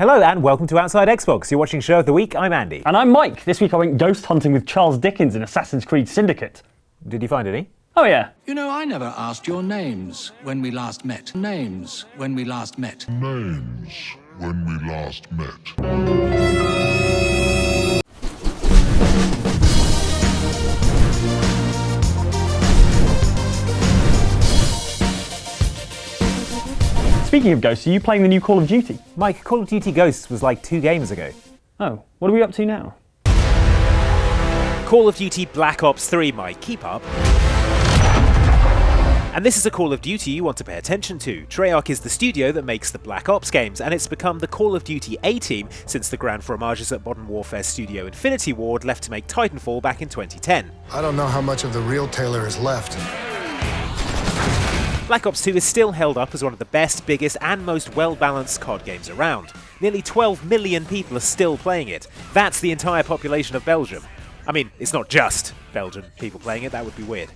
Hello and welcome to Outside Xbox. You're watching Show of the Week. I'm Andy. And I'm Mike. This week I went ghost hunting with Charles Dickens in Assassin's Creed Syndicate. Did you find any? Oh yeah. You know, I never asked your names when we last met. Names when we last met. Speaking of ghosts, are you playing the new Call of Duty? Mike, Call of Duty Ghosts was like 2 games ago. Oh, what are we up to now? Call of Duty Black Ops 3, Mike. Keep up. And this is a Call of Duty you want to pay attention to. Treyarch is the studio that makes the Black Ops games, and it's become the Call of Duty A-team since the Grand Fromages at Modern Warfare studio Infinity Ward left to make Titanfall back in 2010. I don't know how much of the real Taylor is left. Black Ops 2 is still held up as one of the best, biggest, and most well-balanced COD games around. Nearly 12 million people are still playing it. That's the entire population of Belgium. I mean, it's not just Belgian people playing it, that would be weird.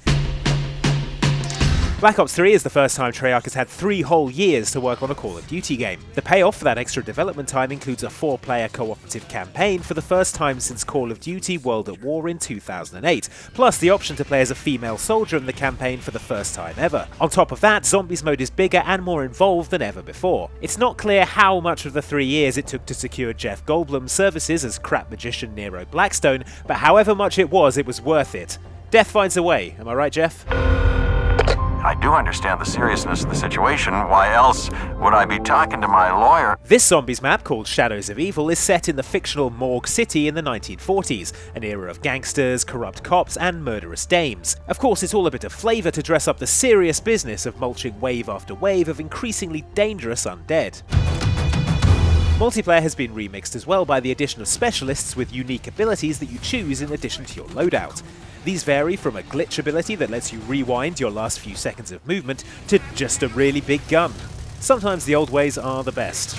Black Ops 3 is the first time Treyarch has had 3 whole years to work on a Call of Duty game. The payoff for that extra development time includes a 4-player cooperative campaign for the first time since Call of Duty World at War in 2008, plus the option to play as a female soldier in the campaign for the first time ever. On top of that, Zombies mode is bigger and more involved than ever before. It's not clear how much of the 3 years it took to secure Jeff Goldblum's services as crap magician Nero Blackstone, but however much it was worth it. Death finds a way, am I right, Jeff? I do understand the seriousness of the situation. Why else would I be talking to my lawyer? This Zombies map, called Shadows of Evil, is set in the fictional Morgue City in the 1940s, an era of gangsters, corrupt cops, and murderous dames. Of course, it's all a bit of flavour to dress up the serious business of mulching wave after wave of increasingly dangerous undead. Multiplayer has been remixed as well by the addition of specialists with unique abilities that you choose in addition to your loadout. These vary from a glitch ability that lets you rewind your last few seconds of movement to just a really big gun. Sometimes the old ways are the best.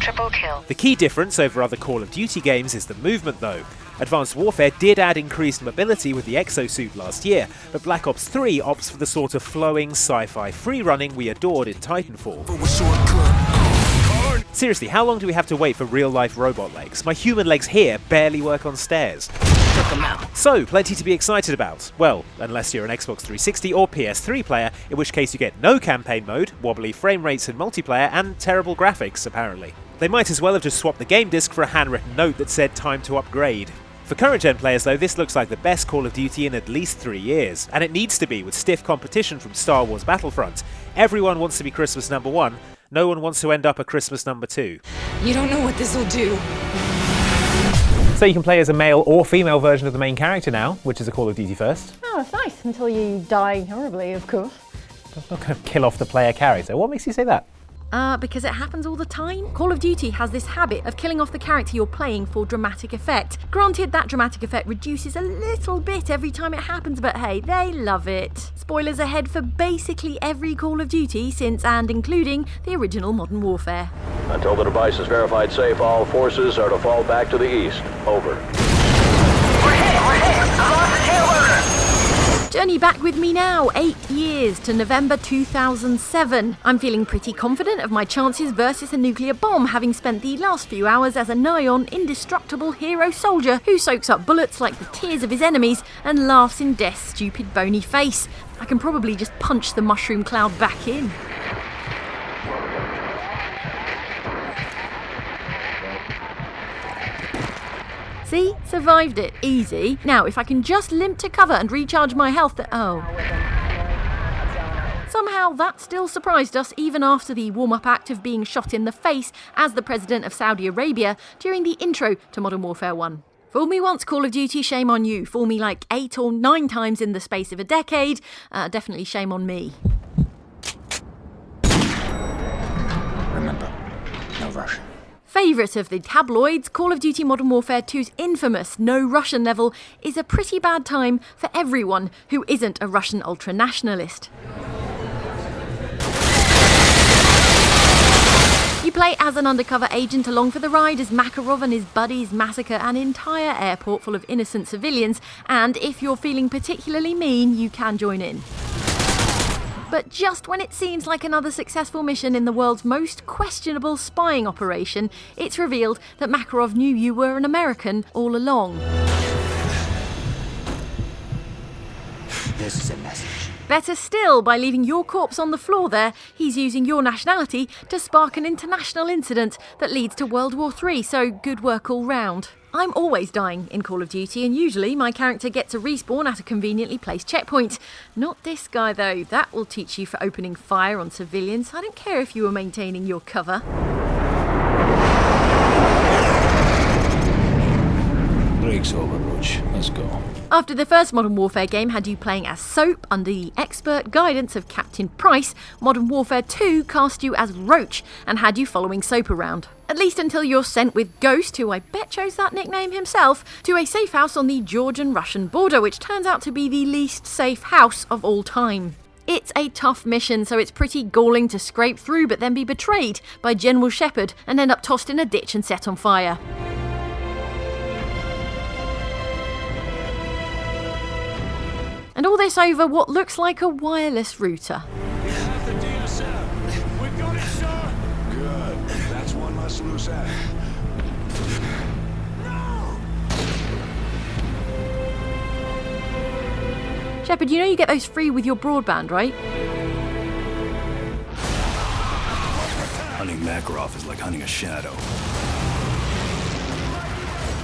Triple kill. The key difference over other Call of Duty games is the movement though. Advanced Warfare did add increased mobility with the exosuit last year, but Black Ops 3 opts for the sort of flowing sci-fi free-running we adored in Titanfall. Seriously, how long do we have to wait for real-life robot legs? My human legs here barely work on stairs. So, plenty to be excited about. Well, unless you're an Xbox 360 or PS3 player, in which case you get no campaign mode, wobbly frame rates in multiplayer, and terrible graphics, apparently. They might as well have just swapped the game disc for a handwritten note that said time to upgrade. For current-gen players though, this looks like the best Call of Duty in at least 3 years, and it needs to be with stiff competition from Star Wars Battlefront. Everyone wants to be Christmas number 1, no one wants to end up a Christmas number 2. You don't know what this will do. So you can play as a male or female version of the main character now, which is a Call of Duty first. Oh, it's nice, until you die horribly, of course. That's not going to kill off the player character. What makes you say that? Because it happens all the time. Call of Duty has this habit of killing off the character you're playing for dramatic effect. Granted, that dramatic effect reduces a little bit every time it happens, but hey, they love it. Spoilers ahead for basically every Call of Duty since and including the original Modern Warfare. Until the device is verified safe, all forces are to fall back to the east. Over. We're hit! I lost the tail loader! Journey back with me now, 8 years to November 2007. I'm feeling pretty confident of my chances versus a nuclear bomb, having spent the last few hours as a nigh-on indestructible hero soldier who soaks up bullets like the tears of his enemies and laughs in death's stupid bony face. I can probably just punch the mushroom cloud back in. See? Survived it. Easy. Now, if I can just limp to cover and recharge my health, oh. Somehow that still surprised us even after the warm-up act of being shot in the face as the President of Saudi Arabia during the intro to Modern Warfare 1. Fool me once, Call of Duty, shame on you. Fool me like 8 or 9 times in the space of a decade, definitely shame on me. Remember, no Russian. Favourite of the tabloids, Call of Duty Modern Warfare 2's infamous no Russian level is a pretty bad time for everyone who isn't a Russian ultra-nationalist. You play as an undercover agent along for the ride as Makarov and his buddies massacre an entire airport full of innocent civilians, and if you're feeling particularly mean, you can join in. But just when it seems like another successful mission in the world's most questionable spying operation, it's revealed that Makarov knew you were an American all along. This is a message. Better still, by leaving your corpse on the floor there, he's using your nationality to spark an international incident that leads to World War III, so good work all round. I'm always dying in Call of Duty, and usually my character gets a respawn at a conveniently placed checkpoint. Not this guy though, that will teach you for opening fire on civilians. I don't care if you were maintaining your cover. Break's over, Roach. Let's go. After the first Modern Warfare game had you playing as Soap under the expert guidance of Captain Price, Modern Warfare 2 cast you as Roach and had you following Soap around. At least until you're sent with Ghost, who I bet chose that nickname himself, to a safe house on the Georgian-Russian border, which turns out to be the least safe house of all time. It's a tough mission, so it's pretty galling to scrape through but then be betrayed by General Shepard and end up tossed in a ditch and set on fire. And all this over what looks like a wireless router. We have the DSM. We got it, sir. Good. That's one less loose end. No! Shepard, you know you get those free with your broadband, right? Hunting Makarov is like hunting a shadow.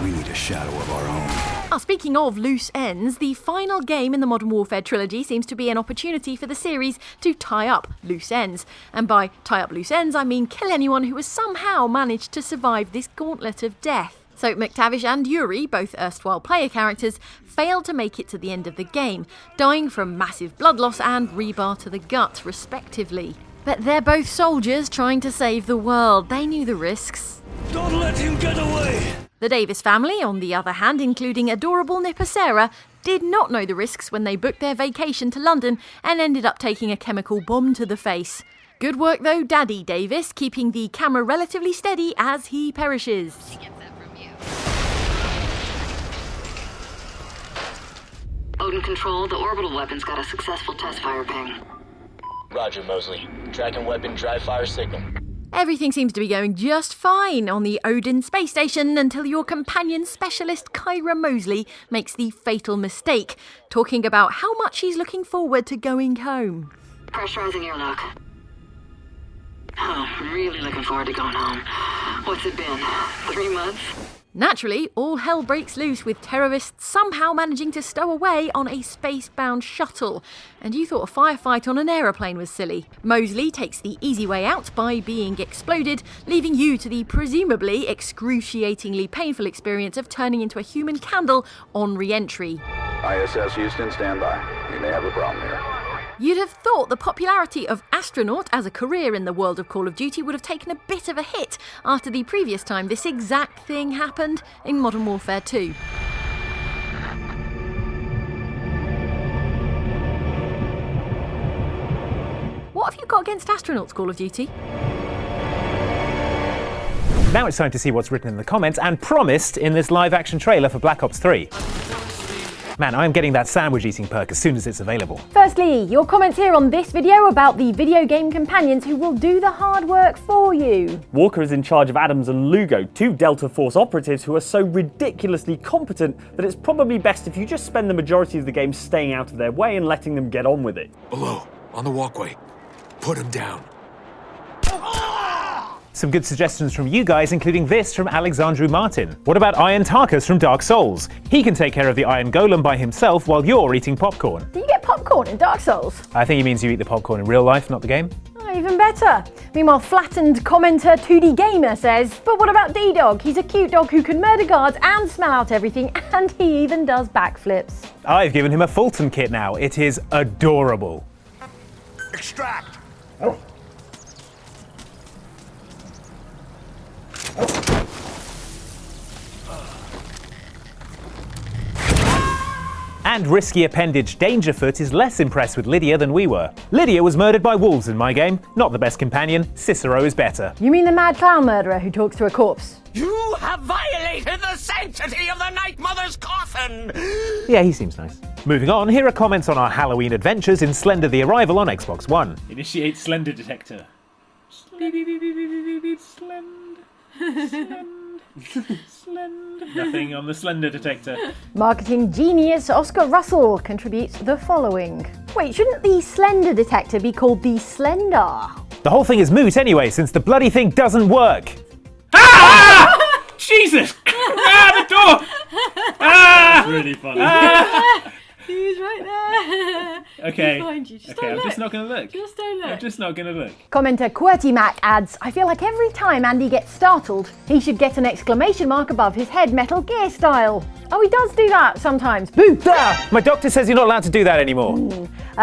We need a shadow of our own. Speaking of loose ends, the final game in the Modern Warfare trilogy seems to be an opportunity for the series to tie up loose ends. And by tie up loose ends, I mean kill anyone who has somehow managed to survive this gauntlet of death. So McTavish and Yuri, both erstwhile player characters, failed to make it to the end of the game, dying from massive blood loss and rebar to the gut, respectively. But they're both soldiers trying to save the world. They knew the risks. Don't let him get away! The Davis family, on the other hand, including adorable nipper Sarah, did not know the risks when they booked their vacation to London and ended up taking a chemical bomb to the face. Good work though, Daddy Davis, keeping the camera relatively steady as he perishes. Odin Control, the orbital weapon's got a successful test fire ping. Roger, Mosley. Tracking weapon dry fire signal. Everything seems to be going just fine on the Odin space station until your companion specialist Kyra Mosley makes the fatal mistake, talking about how much she's looking forward to going home. Pressurizing airlock. Oh, really looking forward to going home. What's it been? 3 months? Naturally, all hell breaks loose with terrorists somehow managing to stow away on a space-bound shuttle. And you thought a firefight on an aeroplane was silly. Mosley takes the easy way out by being exploded, leaving you to the presumably excruciatingly painful experience of turning into a human candle on re-entry. ISS Houston, stand by. We may have a problem here. You'd have thought the popularity of astronaut as a career in the world of Call of Duty would have taken a bit of a hit after the previous time this exact thing happened in Modern Warfare 2. What have you got against astronauts, Call of Duty? Now it's time to see what's written in the comments and promised in this live-action trailer for Black Ops 3. Man, I'm getting that sandwich eating perk as soon as it's available. Firstly, your comments here on this video about the video game companions who will do the hard work for you. Walker is in charge of Adams and Lugo, 2 Delta Force operatives who are so ridiculously competent that it's probably best if you just spend the majority of the game staying out of their way and letting them get on with it. Below, on the walkway. Put him down. Some good suggestions from you guys, including this from Alexandru Martin. What about Iron Tarkus from Dark Souls? He can take care of the Iron Golem by himself while you're eating popcorn. Do you get popcorn in Dark Souls? I think he means you eat the popcorn in real life, not the game. Oh, even better. Meanwhile, flattened commenter 2D Gamer says, but what about D-Dog? He's a cute dog who can murder guards and smell out everything, and he even does backflips. I've given him a Fulton kit now. It is adorable. Extract! And risky appendage Dangerfoot is less impressed with Lydia than we were. Lydia was murdered by wolves in my game. Not the best companion. Cicero is better. You mean the mad clown murderer who talks to a corpse? You have violated the sanctity of the Night Mother's coffin! Yeah, he seems nice. Moving on, here are comments on our Halloween adventures in Slender the Arrival on Xbox One. Initiate Slender detector. Nothing on the Slender detector. Marketing genius Oscar Russell contributes the following. Wait, shouldn't the Slender detector be called the Slender? The whole thing is moot anyway, since the bloody thing doesn't work. Ah! Jesus! Ah, the door! Ah! That's really funny. He's right there. Okay. He's behind you. Just okay, don't I'm look. just not going to look. Just don't look. I'm just not going to look. Commenter QWERTYMAC adds, I feel like every time Andy gets startled, he should get an exclamation mark above his head, Metal Gear style. Oh, he does do that sometimes. Boo! Ah, my doctor says you're not allowed to do that anymore.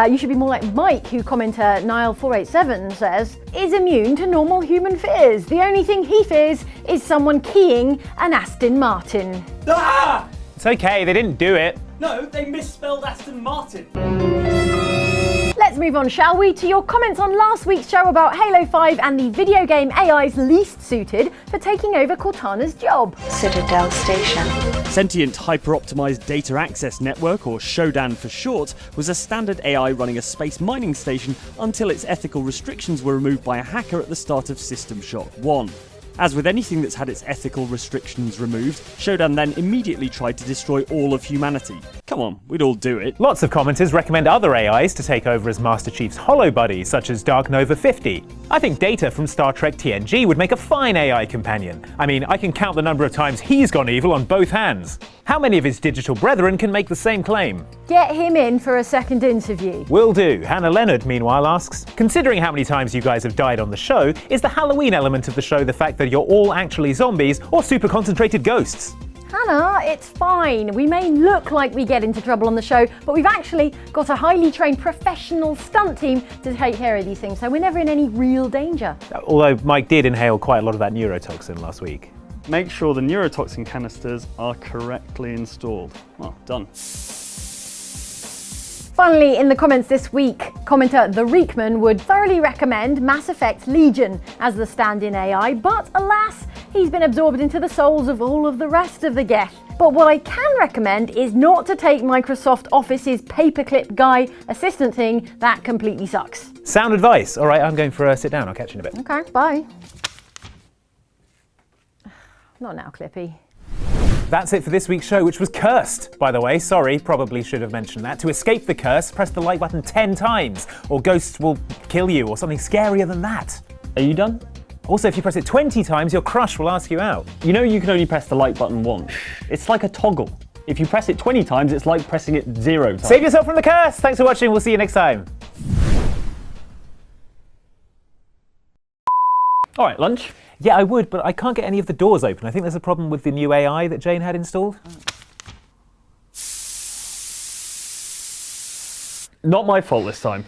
You should be more like Mike, who commenter Nile487 says, is immune to normal human fears. The only thing he fears is someone keying an Aston Martin. Ah! It's okay, they didn't do it. No, they misspelled Aston Martin. Let's move on, shall we, to your comments on last week's show about Halo 5 and the video game AIs least suited for taking over Cortana's job. Citadel Station. Sentient Hyper-Optimized Data Access Network, or SHODAN for short, was a standard AI running a space mining station until its ethical restrictions were removed by a hacker at the start of System Shock 1. As with anything that's had its ethical restrictions removed, Shodan then immediately tried to destroy all of humanity. Come on, we'd all do it. Lots of commenters recommend other AIs to take over as Master Chief's hollow buddies, such as Dark Nova 50. I think Data from Star Trek TNG would make a fine AI companion. I mean, I can count the number of times he's gone evil on both hands. How many of his digital brethren can make the same claim? Get him in for a second interview. Will do. Hannah Leonard, meanwhile, asks, considering how many times you guys have died on the show, is the Halloween element of the show the fact that you're all actually zombies or super concentrated ghosts? Hannah, it's fine. We may look like we get into trouble on the show, but we've actually got a highly trained professional stunt team to take care of these things, so we're never in any real danger. Although Mike did inhale quite a lot of that neurotoxin last week. Make sure the neurotoxin canisters are correctly installed. Well, done. Finally, in the comments this week, commenter The Reekman would thoroughly recommend Mass Effect Legion as the stand-in AI, but alas, he's been absorbed into the souls of all of the rest of the Geth. But what I can recommend is not to take Microsoft Office's paperclip guy assistant thing. That completely sucks. Sound advice. All right, I'm going for a sit down. I'll catch you in a bit. Okay, bye. Not now, Clippy. That's it for this week's show, which was cursed, by the way. Sorry, probably should have mentioned that. To escape the curse, press the like button 10 times, or ghosts will kill you, or something scarier than that. Are you done? Also, if you press it 20 times, your crush will ask you out. You know you can only press the like button once. It's like a toggle. If you press it 20 times, it's like pressing it 0 times. Save yourself from the curse! Thanks for watching, we'll see you next time. All right, lunch? Yeah, I would, but I can't get any of the doors open. I think there's a problem with the new AI that Jane had installed. Not my fault this time.